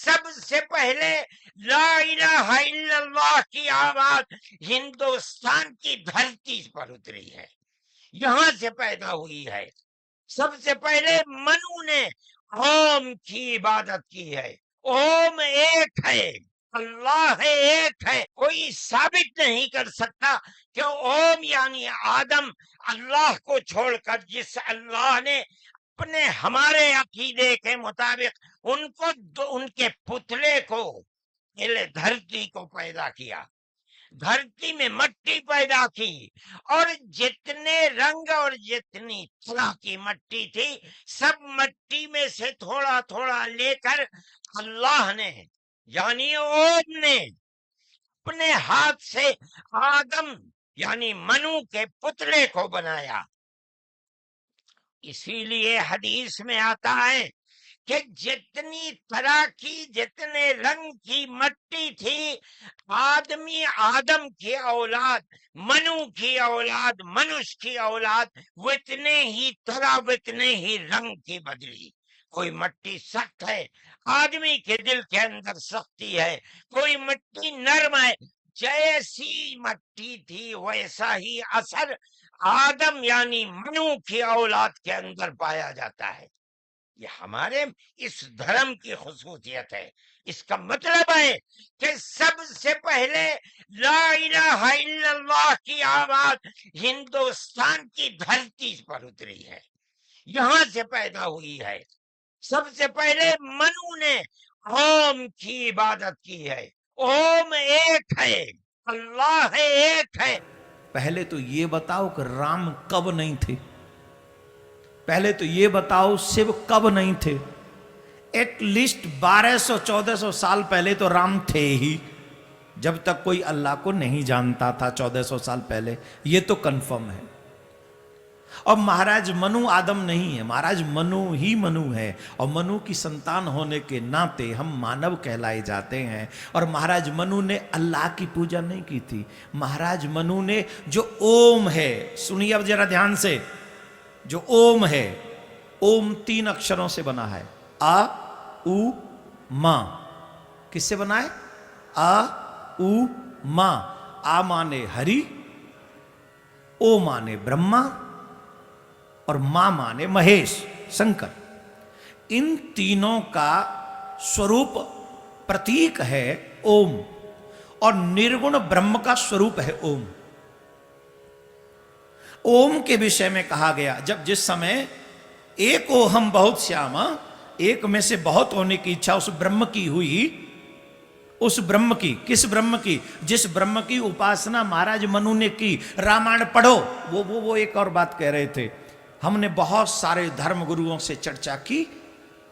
सबसे पहले ला इलाहा इल्लल्लाह की आवाज हिंदुस्तान की धरती पर उतरी है, यहां से पैदा हुई है। सबसे पहले मनु ने ओम की इबादत की है। ओम एक है, अल्लाह एक है, कोई साबित नहीं कर सकता कि ओम यानी आदम अल्लाह को छोड़कर जिस अल्लाह ने अपने हमारे अकीदे के मुताबिक उनके पुतले को पहले धरती को पैदा किया, धरती में मट्टी पैदा की, और जितने रंग और जितनी तरह की मट्टी थी सब मट्टी में से थोड़ा थोड़ा लेकर अल्लाह ने यानी ओम ने अपने हाथ से आदम यानी मनु के पुतले को बनाया। इसीलिए हदीस में आता है कि जितनी तरह की जितने रंग की मट्टी थी, आदम की औलाद, मनु की औलाद, मनुष्य की औलाद उतने ही तरह उतने ही रंग की बदली। कोई मट्टी सख्त है, आदमी के दिल के अंदर सख्ती है, कोई मट्टी नरम है, जैसी मट्टी थी वैसा ही असर आदम यानी मनु की औलाद के अंदर पाया जाता है। ये हमारे इस धर्म की खुसूसियत है। इसका मतलब है कि सबसे पहले ला इलाहा इल्लल्लाह की आवाज हिंदुस्तान की धरती पर उतरी है, यहां से पैदा हुई है। सबसे पहले मनु ने ओम की इबादत की है। ओम एक है, अल्लाह एक है। पहले तो ये बताओ कि राम कब नहीं थे? पहले तो ये बताओ शिव कब नहीं थे? एटलीस्ट 1200-1400 साल पहले तो राम थे ही, जब तक कोई अल्लाह को नहीं जानता था 1400 साल पहले, ये तो कंफर्म है। और महाराज मनु आदम नहीं है, महाराज मनु ही मनु है, और मनु की संतान होने के नाते हम मानव कहलाए जाते हैं। और महाराज मनु ने अल्लाह की पूजा नहीं की थी, महाराज मनु ने जो ओम है, सुनिए अब जरा ध्यान से, जो ओम है, ओम 3 अक्षरों से बना है, आ उ मा। किससे बना है? आ उ मा। आ माने हरि, ओ माने ब्रह्मा, और मां माने महेश, शंकर। इन तीनों का स्वरूप प्रतीक है ओम, और निर्गुण ब्रह्म का स्वरूप है ओम। ओम के विषय में कहा गया, जब जिस समय एक ओहम बहुत श्यामा, एक में से बहुत होने की इच्छा उस ब्रह्म की हुई, उस ब्रह्म की, किस ब्रह्म की? जिस ब्रह्म की उपासना महाराज मनु ने की। रामायण पढ़ो, वो एक और बात कह रहे थे, हमने बहुत सारे धर्म गुरुओं से चर्चा की,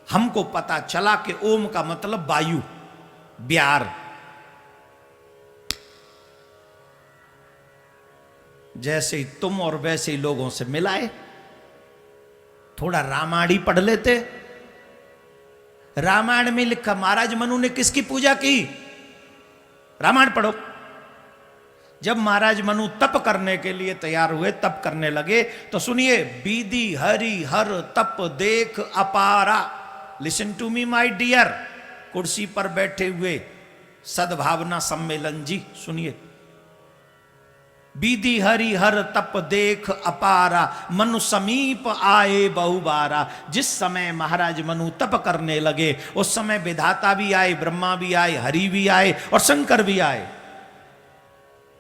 हमको पता चला कि ओम का मतलब वायु, ब्यार। जैसे ही तुम और वैसे ही लोगों से मिलाए, थोड़ा रामायण ही पढ़ लेते। रामायण में लिखा महाराज मनु ने किसकी पूजा की? रामायण पढ़ो। जब महाराज मनु तप करने के लिए तैयार हुए, तप करने लगे, तो सुनिए, बीदी हरि हर तप देख अपारा। Listen to me my dear, कुर्सी पर बैठे हुए सद्भावना सम्मेलन जी, सुनिए। बीदी हरि हर तप देख अपारा, मनु समीप आए बहुबारा। जिस समय महाराज मनु तप करने लगे, उस समय विधाता भी आए, ब्रह्मा भी आए, हरि भी आए, और शंकर भी आए।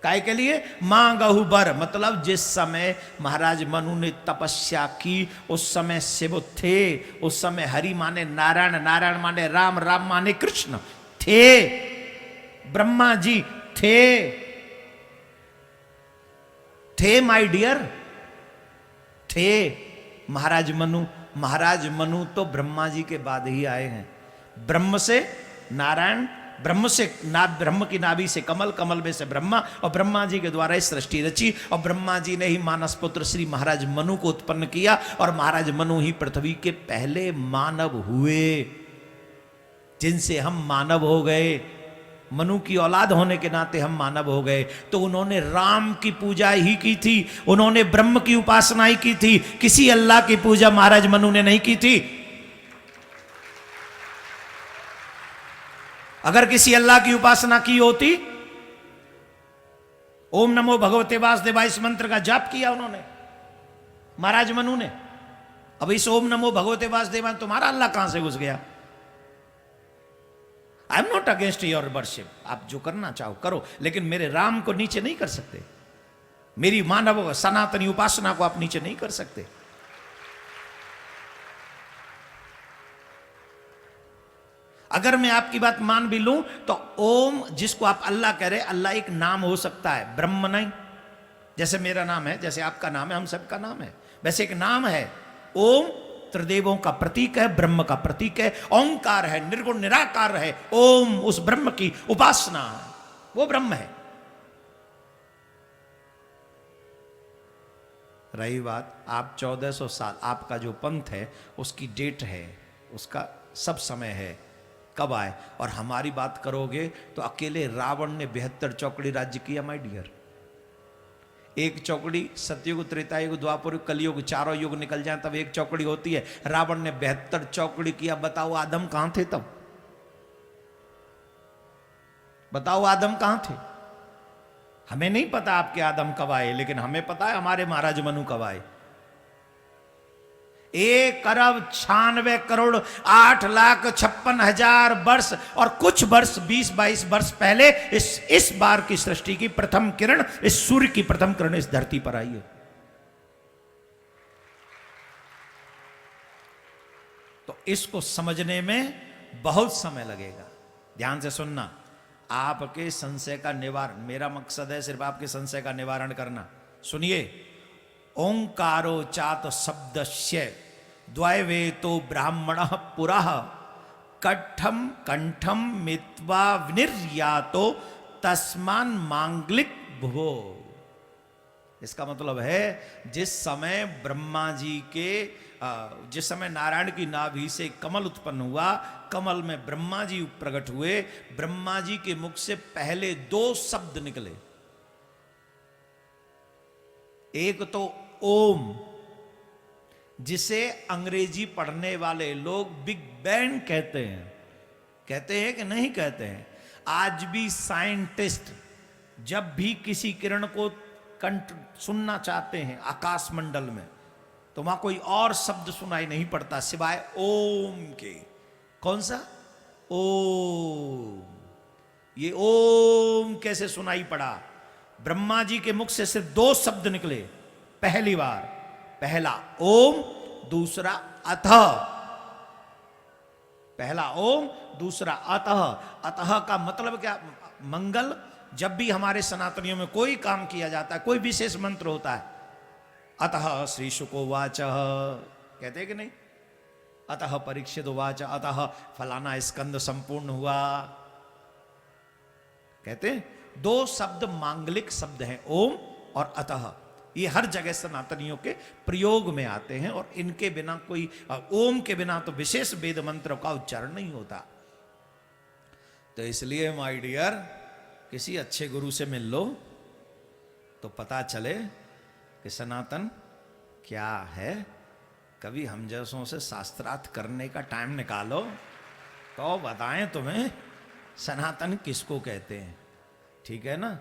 काय के लिए? मांगहु बर, मतलब जिस समय महाराज मनु ने तपस्या की उस समय शिव थे, उस समय हरि माने नारायण, नारायण माने राम, राम माने कृष्ण थे, ब्रह्मा जी थे माय डियर, थे महाराज मनु। महाराज मनु तो ब्रह्मा जी के बाद ही आए हैं। ब्रह्म से नारायण, ब्रह्म से ब्रह्म की नाभि से कमल, कमल में से ब्रह्मा, और ब्रह्मा जी के द्वारा इस सृष्टि रची, और ब्रह्मा जी ने ही मानस पुत्र श्री महाराज मनु को उत्पन्न किया, और महाराज मनु ही पृथ्वी के पहले मानव हुए, जिनसे हम मानव हो गए। मनु की औलाद होने के नाते हम मानव हो गए। तो उन्होंने राम की पूजा ही की थी, उन्होंने ब्रह्म की उपासना ही की थी, किसी अल्लाह की पूजा महाराज मनु ने नहीं की थी। अगर किसी अल्लाह की उपासना की होती, ओम नमो भगवते वासुदेवाय इस मंत्र का जाप किया उन्होंने, महाराज मनु ने। अब इस ओम नमो भगवते वासुदेवाय तुम्हारा अल्लाह कहां से घुस गया? I am not against your worship, आप जो करना चाहो करो, लेकिन मेरे राम को नीचे नहीं कर सकते, मेरी मानव सनातनी उपासना को आप नीचे नहीं कर सकते। अगर मैं आपकी बात मान भी लूं तो ओम जिसको आप अल्लाह कह रहे, अल्लाह एक नाम हो सकता है, ब्रह्म नहीं। जैसे मेरा नाम है, जैसे आपका नाम है, हम सबका नाम है, वैसे एक नाम है। ओम त्रिदेवों का प्रतीक है, ब्रह्म का प्रतीक है, ओंकार है, निर्गुण निराकार है। ओम उस ब्रह्म की उपासना, वो ब्रह्म है। रही बात आप 1400 साल आपका जो पंथ है उसकी डेट है, उसका सब समय है कब आए। और हमारी बात करोगे तो अकेले रावण ने 72 चौकड़ी राज्य किया माय डियर। एक चौकड़ी सतयुग, त्रेतायुग, द्वापर युग, कलयुग, चारों युग निकल जाए तब एक चौकड़ी होती है। रावण ने 72 चौकड़ी किया। बताओ आदम कहां थे तब? बताओ आदम कहां थे? हमें नहीं पता आपके आदम कब आए, लेकिन हमें पता है हमारे महाराज मनु कब आए। 1,96,8,56,000 वर्ष और कुछ वर्ष 20-22 वर्ष पहले इस बार की सृष्टि की प्रथम किरण, इस सूर्य की प्रथम किरण इस धरती पर आई है। तो इसको समझने में बहुत समय लगेगा। ध्यान से सुनना, आपके संशय का निवारण, मेरा मकसद है सिर्फ आपके संशय का निवारण करना। सुनिए, ओंकारो चात शब्दस्य द्वैवेतो ब्राह्मण पुरः कट्ठम कंठम मित्वा विनिर्यातो तस्मान मांगलिक भुवो। इसका मतलब है जिस समय ब्रह्मा जी के जिस समय नारायण की नाभि से कमल उत्पन्न हुआ, कमल में ब्रह्मा जी प्रकट हुए, ब्रह्मा जी के मुख से पहले 2 शब्द निकले। एक तो ओम, जिसे अंग्रेजी पढ़ने वाले लोग बिग बैंग कहते हैं। कहते हैं कि नहीं कहते हैं? आज भी साइंटिस्ट जब भी किसी किरण को सुनना चाहते हैं आकाश मंडल में, तो वहां कोई और शब्द सुनाई नहीं पड़ता सिवाय ओम के। कौन सा? ओम। ये ओम कैसे सुनाई पड़ा? ब्रह्मा जी के मुख से सिर्फ 2 शब्द निकले पहली बार। पहला ओम, दूसरा अतः। पहला ओम, दूसरा अतः। अतः का मतलब क्या? मंगल। जब भी हमारे सनातनियों में कोई काम किया जाता है, कोई विशेष मंत्र होता है, अतः श्री शुकोवाच कहते हैं कि नहीं? अतः परीक्षित उवाच, अतः फलाना स्कंद संपूर्ण हुआ, कहते हैं। 2 शब्द मांगलिक शब्द हैं, ओम और अतः। ये हर जगह सनातनियों के प्रयोग में आते हैं, और इनके बिना कोई, ओम के बिना तो विशेष वेद मंत्र का उच्चारण नहीं होता। तो इसलिए माय डियर, किसी अच्छे गुरु से मिल लो तो पता चले कि सनातन क्या है। कभी हम जैसों से शास्त्रार्थ करने का टाइम निकालो तो बताएं तुम्हें सनातन किसको कहते हैं। ठीक है ना?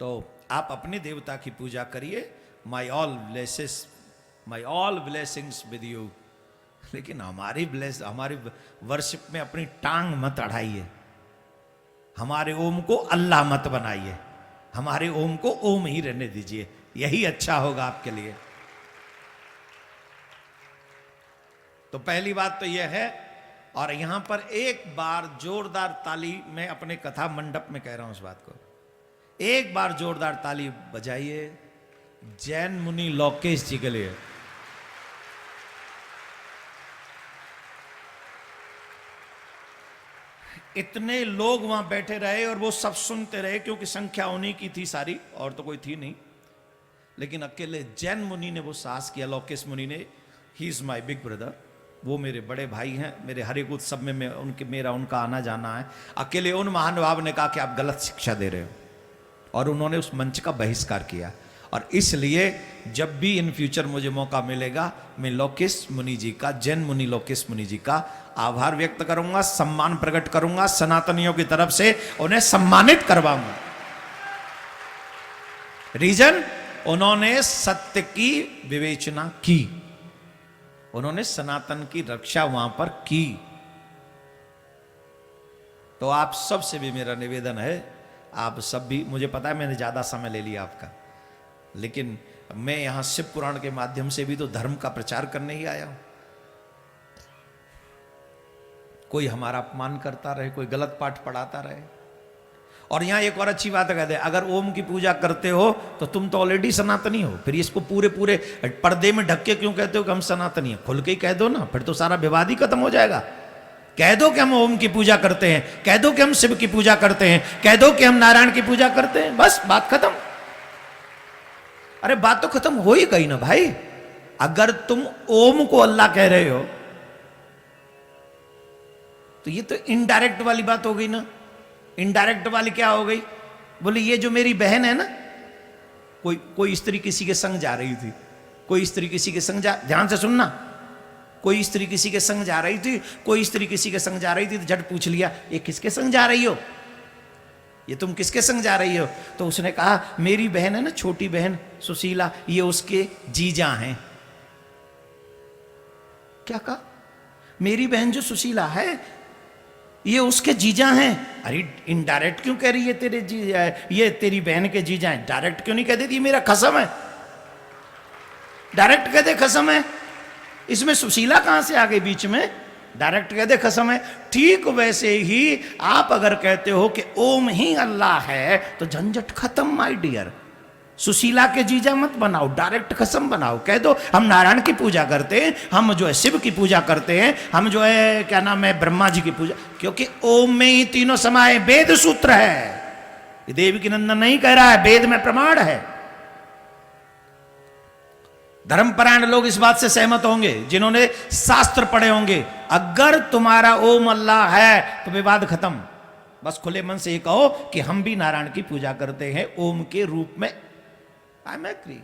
तो आप अपने देवता की पूजा करिए। My all blessings with you. लेकिन हमारी वर्शिप में अपनी टांग मत अड़ाइए। हमारे ओम को अल्लाह मत बनाइए। हमारे ओम को ओम ही रहने दीजिए, यही अच्छा होगा आपके लिए। तो पहली बात तो यह है। और यहां पर एक बार जोरदार ताली, मैं अपने कथा मंडप में कह रहा हूं इस बात को, एक बार जोरदार ताली बजाइए जैन मुनि लोकेश जी के लिए। इतने लोग वहां बैठे रहे और वो सब सुनते रहे, क्योंकि संख्या उन्हीं की थी सारी, और तो कोई थी नहीं। लेकिन अकेले जैन मुनि ने वो साहस किया, लोकेश मुनि ने। He is my big brother, वो मेरे बड़े भाई हैं, मेरे हर एक उत्सव में मेरा उनका आना जाना है। अकेले उन महानुभाव ने कहा कि आप गलत शिक्षा दे रहे हो, और उन्होंने उस मंच का बहिष्कार किया। और इसलिए जब भी इन फ्यूचर मुझे मौका मिलेगा, मैं लोकेश मुनि जी का, जैन मुनि लोकेश मुनि जी का आभार व्यक्त करूंगा, सम्मान प्रकट करूंगा, सनातनियों की तरफ से उन्हें सम्मानित करवाऊंगा। रीजन, उन्होंने सत्य की विवेचना की, उन्होंने सनातन की रक्षा वहां पर की। तो आप सब से भी मेरा निवेदन है, आप सब भी, मुझे पता है मैंने ज्यादा समय ले लिया आपका, लेकिन मैं यहां शिव पुराण के माध्यम से भी तो धर्म का प्रचार करने ही आया हूं। कोई हमारा अपमान करता रहे, कोई गलत पाठ पढ़ाता रहे। और यहां एक और अच्छी बात कहते हैं, अगर ओम की पूजा करते हो तो तुम तो ऑलरेडी सनातनी हो, फिर इसको पूरे पूरे पर्दे में ढक के क्यों कहते हो कि हम सनातनी हैं? खुल के ही कह दो ना, फिर तो सारा विवाद ही खत्म हो जाएगा। कह दो कि हम ओम की पूजा करते हैं, कह दो कि हम शिव की पूजा करते हैं, कह दो कि हम नारायण की पूजा करते हैं, बस बात खत्म। अरे बात तो खत्म हो ही गई ना भाई। अगर तुम ओम को अल्लाह कह रहे हो तो ये तो इनडायरेक्ट वाली बात हो गई ना। इनडायरेक्ट वाली क्या हो गई? बोले ये जो मेरी बहन है ना, कोई स्त्री किसी के संग जा रही थी, कोई स्त्री किसी के संग ध्यान से सुनना, कोई स्त्री किसी के संग जा रही थी, कोई स्त्री किसी के संग जा रही थी, तो झट पूछ लिया ये किसके संग जा रही हो, ये तुम किसके संग जा रही हो? तो उसने कहा मेरी बहन है ना, छोटी बहन सुशीला, ये उसके जीजा हैं। क्या कहा? मेरी बहन जो सुशीला है ये उसके जीजा हैं। अरे इनडायरेक्ट क्यों कह रही है तेरे जीजा है, ये तेरी बहन के जीजा हैं? डायरेक्ट क्यों नहीं कह देती मेरा कसम है? डायरेक्ट कह दे कसम है। इसमें सुशीला कहां से आ गई बीच में? डायरेक्ट कह दे कसम है। ठीक वैसे ही आप अगर कहते हो कि ओम ही अल्लाह है तो झंझट खत्म माय डियर। सुशीला के जीजा मत बनाओ, डायरेक्ट कसम बनाओ, कह दो हम नारायण की पूजा करते हैं, हम जो है शिव की पूजा करते हैं, हम जो है क्या नाम है ब्रह्मा जी की पूजा, क्योंकि ओम में ही तीनों समाये, वेद सूत्र है। ये देवकी नंदन नहीं कह रहा है, वेद में प्रमाण है। धर्मपरायण लोग इस बात से सहमत होंगे, जिन्होंने शास्त्र पढ़े होंगे। अगर तुम्हारा ओम अल्लाह है तो विवाद खत्म। बस खुले मन से ये कहो कि हम भी नारायण की पूजा करते हैं ओम के रूप में। I am agree.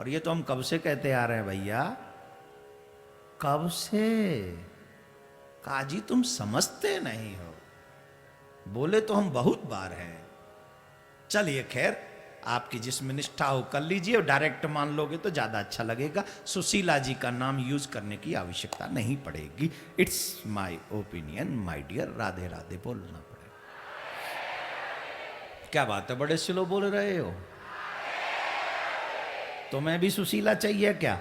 और ये तो हम कब से कहते आ रहे हैं भैया, कब से। काजी तुम समझते नहीं हो, बोले तो हम बहुत बार हैं। चलिए खैर, आपकी जिसमें निष्ठा हो कर लीजिए, और डायरेक्ट मान लोगे तो ज्यादा अच्छा लगेगा। सुशीला जी का नाम यूज करने की आवश्यकता नहीं पड़ेगी। It's my opinion my dear. Radhe Radhe बोलना पड़ेगा। क्या बात है, बड़े स्लो बोल रहे हो। तुम्हें भी सुशीला चाहिए क्या?